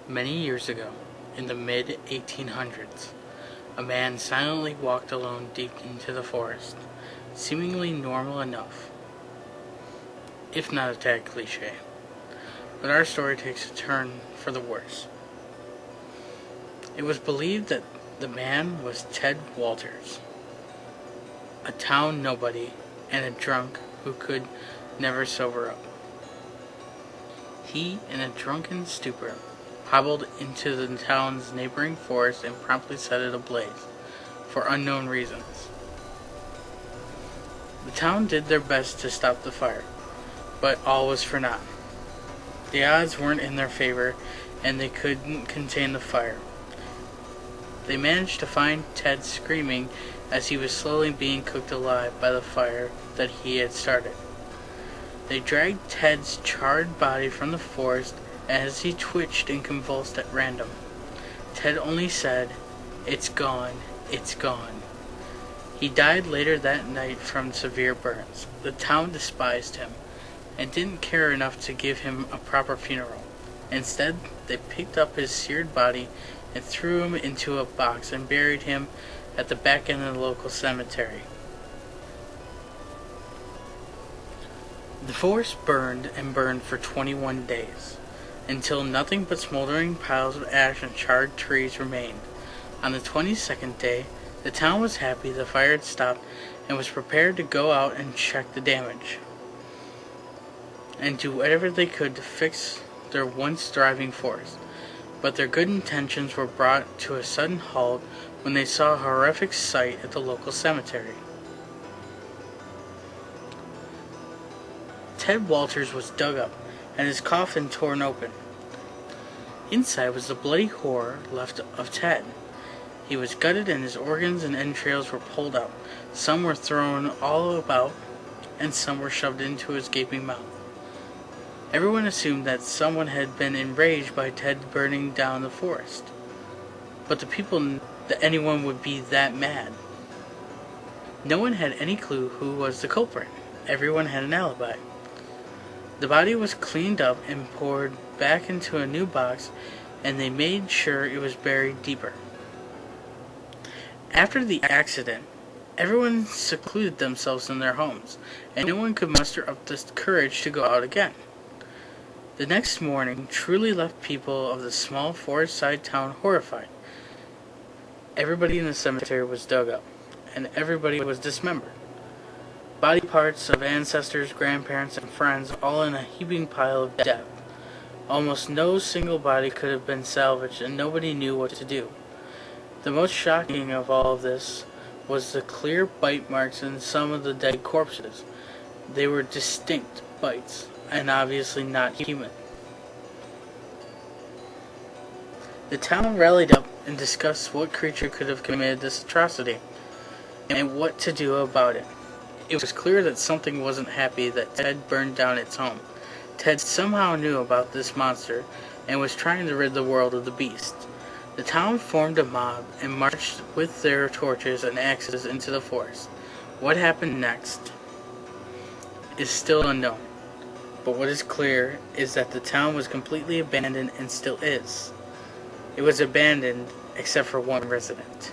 Many years ago, in the mid-1800s, a man silently walked alone deep into the forest, seemingly normal enough, if not a tad cliche. But our story takes a turn for the worse. It was believed that the man was Ted Walters, a town nobody and a drunk who could never sober up. He, in a drunken stupor, hobbled into the town's neighboring forest and promptly set it ablaze, for unknown reasons. The town did their best to stop the fire, but all was for naught. The odds weren't in their favor, and they couldn't contain the fire. They managed to find Ted screaming as he was slowly being cooked alive by the fire that he had started. They dragged Ted's charred body from the forest as he twitched and convulsed at random. Ted only said, "It's gone, it's gone." He died later that night from severe burns. The town despised him and didn't care enough to give him a proper funeral. Instead, they picked up his seared body and threw him into a box and buried him at the back end of the local cemetery. The forest burned and burned for 21 days, until nothing but smoldering piles of ash and charred trees remained. On the 22nd day, the town was happy the fire had stopped and was prepared to go out and check the damage, and do whatever they could to fix their once thriving forest. But their good intentions were brought to a sudden halt when they saw a horrific sight at the local cemetery. Ted Walters was dug up and his coffin torn open. Inside was the bloody horror left of Ted. He was gutted and his organs and entrails were pulled out. Some were thrown all about and some were shoved into his gaping mouth. Everyone assumed that someone had been enraged by Ted burning down the forest. But the people knew that anyone would be that mad. No one had any clue who was the culprit. Everyone had an alibi. The body was cleaned up and poured back into a new box, and they made sure it was buried deeper. After the accident, everyone secluded themselves in their homes, and no one could muster up the courage to go out again. The next morning truly left people of the small forest-side town horrified. Everybody in the cemetery was dug up, and everybody was dismembered. Body parts of ancestors, grandparents, and friends all in a heaping pile of death. Almost no single body could have been salvaged, and nobody knew what to do. The most shocking of all of this was the clear bite marks in some of the dead corpses. They were distinct bites, and obviously not human. The town rallied up and discussed what creature could have committed this atrocity, and what to do about it. It was clear that something wasn't happy that Ted burned down its home. Ted somehow knew about this monster and was trying to rid the world of the beast. The town formed a mob and marched with their torches and axes into the forest. What happened next is still unknown, but what is clear is that the town was completely abandoned and still is. It was abandoned except for one resident.